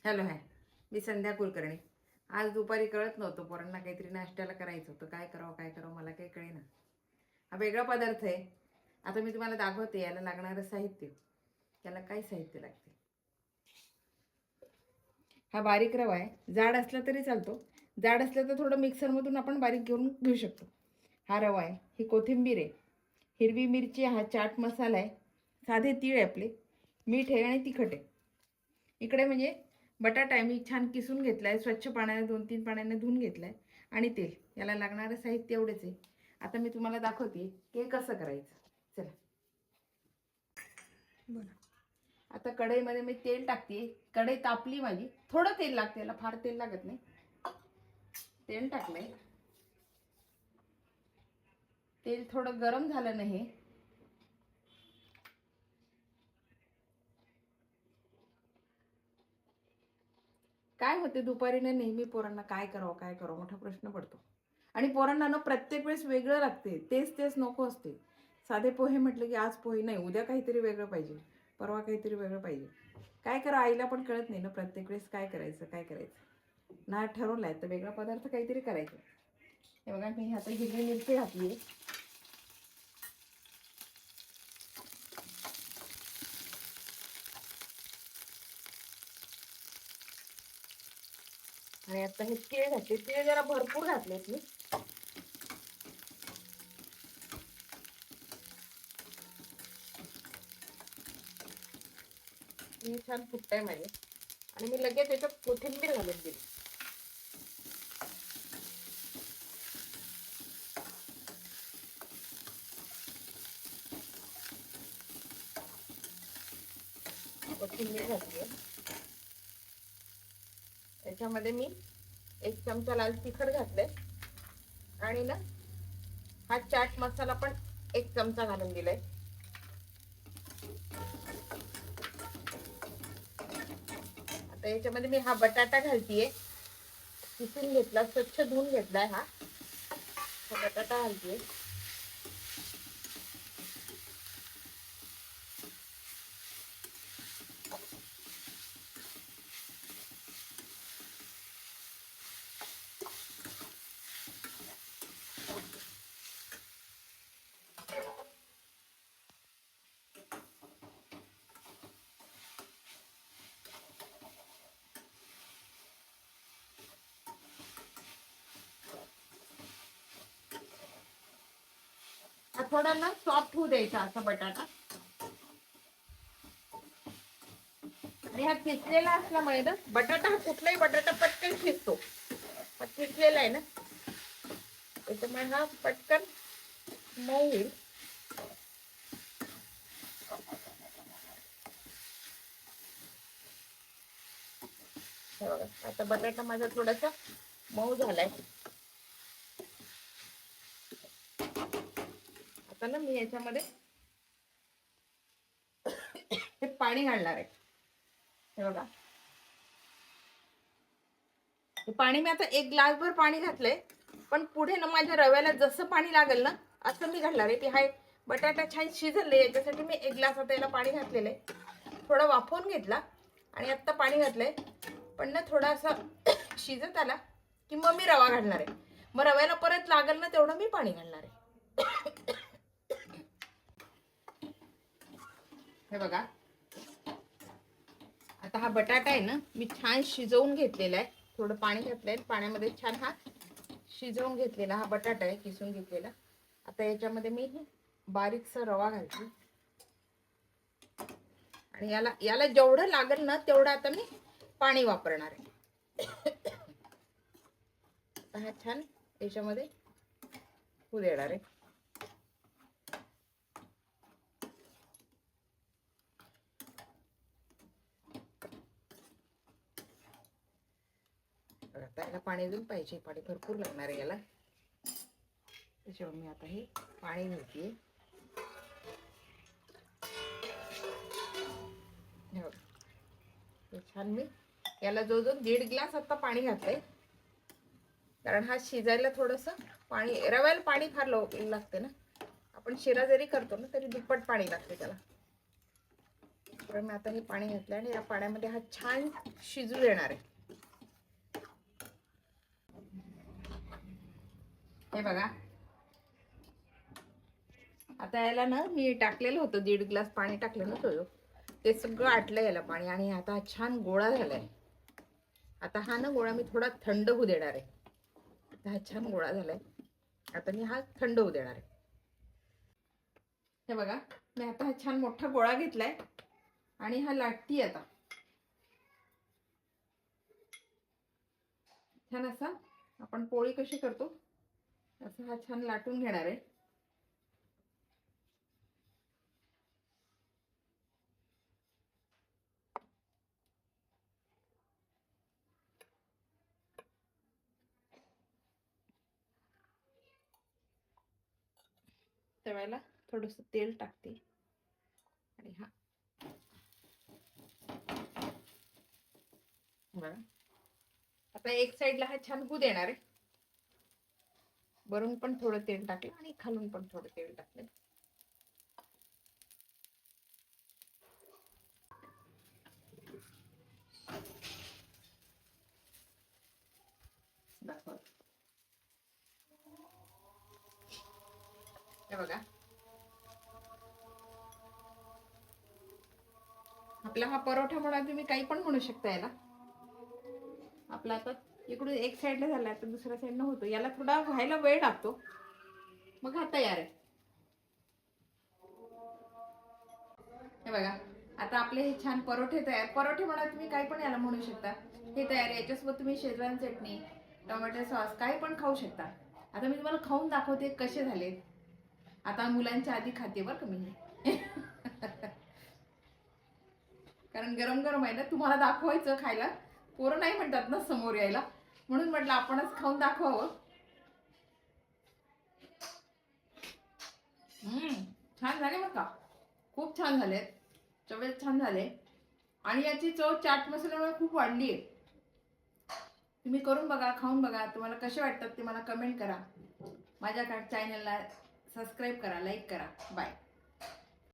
Hello hi, मी संध्या कुलकर्णी. आज दुपारी कळत नव्हतं पोरांना काहीतरी नाश्त्याला करायचं होतं. काय करावं मला काही कळेना. हा वेगळा पदार्थ आहे. आता मी तुम्हाला दाखवते याला लागणारं साहित्य. याला काय साहित्य लागते. हा बारीक रवा आहे. जाड असला तरी चालतो. जाड असलं तर थोडं मिक्सरमधून आपण बारीक करून घेऊ शकतो. हा रवा आहे, ही कोथिंबीर आहे, हिरवी मिरची, हा चाट मसाला आहे, साधे तीळ आहे आपले, मीठ आहे आणि तिखट आहे. इकडे म्हणजे बटाटा आहे, मी छान किसून घेतला आहे, स्वच्छ पाण्याने 2-3 पाण्याने धुवून घेतला आहे, आणि तेल. याला लागणारं साहित्य एवढेच आहे. आता मी तुम्हाला दाखवते की हे कसं करायचं. चला बरं. आता कढईमध्ये मी तेल टाकते. कढई तापली माझी. थोडं तेल लागते याला, फार तेल लागत नाही. तेल टाकलंय. तेल थोडं गरम झालं नाही. काय होते दुपारी ना, नेहमी पोरांना काय करावं मोठा प्रश्न पडतो. आणि पोरांना ना प्रत्येक वेळेस वेगळं लागते. तेच तेच नको असते. साधे पोहे म्हटले की आज पोहे नाही, उद्या काहीतरी वेगळं पाहिजे, परवा काहीतरी वेगळं पाहिजे. काय करा आईला पण कळत नाही ना प्रत्येक वेळेस काय करायचं. ना ठरवलंय तर वेगळा पदार्थ काहीतरी करायचं. हे बघा, मी आता हिरवी मिरची घातली. आणि आता हे तीळ घातले. तीळ जरा भरपूर घातलेत मी. हे छान फुटतंय माझे. आणि मी लगेच याच्यात कोथिंबीर घालून दिली. कोथिंबीर घातली. त्याच्यामध्ये मी 1 चमचा लाल तिखट घातले. आणि ना हा चाट मसाला पण 1 चमचा घालून दिलाय. आता याच्यामध्ये मी हा बटाटा घालतीये. किसून घेतला, स्वच्छ धुवून घेतलाय. हा बटाटा घालतीये. हा थोडा ना सॉफ्ट होऊ द्यायचा असा बटाटा. आणि हा किसलेला असल्यामुळे ना, बटाटा हा कुठलाही बटाटा पटकन शिजतो. हा किसलेला आहे ना, त्याच्यामुळे हा पटकन मऊ होईल. आता बटाटा माझा थोडासा मऊ झालाय. आता ना मी याच्यामध्ये हे पाणी घालणार आहे. हे बघा, पाणी मी आता 1 ग्लासभर पाणी घातलंय. पण पुढे ना माझ्या रव्याला जसं पाणी लागेल ना, असं मी घालणार आहे. की हाय बटाटा छान शिजले याच्यासाठी मी 1 ग्लास आता याला पाणी घातलेलं आहे. थोडं वाफवून घेतला आणि आता पाणी घातलंय. पण ना थोडासा शिजत आला की मग मी रवा घालणार आहे. मग रव्याला परत लागेल ना तेवढं मी पाणी घालणार आहे. हे बघा, आता हा बटाटा आहे ना, मी छान शिजवून घेतलेला आहे. थोडं पाणी घातलंय, पाण्यामध्ये छान हा शिजवून घेतलेला हा बटाटा आहे, किसून घेतलेला. आता याच्यामध्ये मी बारीकसा रवा घालते. आणि याला जेवढं लागेल ना तेवढं आता मी पाणी वापरणार आहे. आता हा छान याच्यामध्ये होऊ देणार आहे. आता याला पाणी देऊन पाहिजे. पाणी भरपूर लागणार आहे याला. त्याच्यावर मी आता हे पाणी घालते. छान मी याला जवळजवळ 1.5 ग्लास आता पाणी घातलंय. कारण हा शिजायला थोडस पाणी, रव्याला पाणी फार लागते ना. आपण शिरा जरी करतो ना तरी दुप्पट पाणी लागते त्याला. तर मी आता हे पाणी घातलं आणि या पाण्यामध्ये हा छान शिजू देणार आहे. हे बघा, आता याला ना मी टाकलेलं होतं 1.5 ग्लास पाणी टाकलं नव्हतं, ते सगळं आटलं याला पाणी आणि आता छान गोळा झालाय. आता हा ना गोळा मी थोडा थंड होऊ देणार आहे. आता हा छान गोळा झालाय, आता मी हा थंड होऊ देणार आहे. हे बघा, मी आता हा छान मोठा गोळा घेतलाय आणि हा लाटती आता छान असा. आपण पोळी कशी करतो असं हा छान लाटून घेणार आहे. तव्याला थोडस तेल टाकते आणि हा बघा, आता एक साइडला हा छान होऊ देणार आहे. वरून पण थोडं तेल टाकलं आणि खालून पण थोडं तेल टाकलं. दाखव, हे बघा, आपला हा परोठा म्हणा, तुम्ही काही पण म्हणू शकता याला. आपला आता इकडून एक साइडला झाला तर दुसऱ्या साइडनं होतो. याला थोडा व्हायला वेळ लागतो, मग हा तयार आहे. हे बघा, आता आपले हे छान परोठे तयार. परोठे म्हणा, तुम्ही काही पण याला म्हणू शकता. हे तयार आहे. याच्यासोबत तुम्ही शेजवान चटणी, टोमॅटो सॉस काही पण खाऊ शकता. आता मी तुम्हाला खाऊन दाखवते कसे झालेत. आता मुलांच्या आधी खाते बरं का मी. कारण गरम गरम आहे ना, तुम्हाला दाखवायचं खायला. पोरं नाही म्हणतात ना समोर यायला, म्हणून म्हटलं आपणच खाऊन दाखवावं. छान झाले बरं का, खूप छान झाले, चवेत छान झाले. आणि याची चव चाट मसाल्यामुळे खूप वाढली आहे. तुम्ही करून बघा, खाऊन बघा, तुम्हाला कसे वाटतात ते मला कमेंट करा. माझ्या चॅनलला सबस्क्राईब करा, लाईक करा. बाय.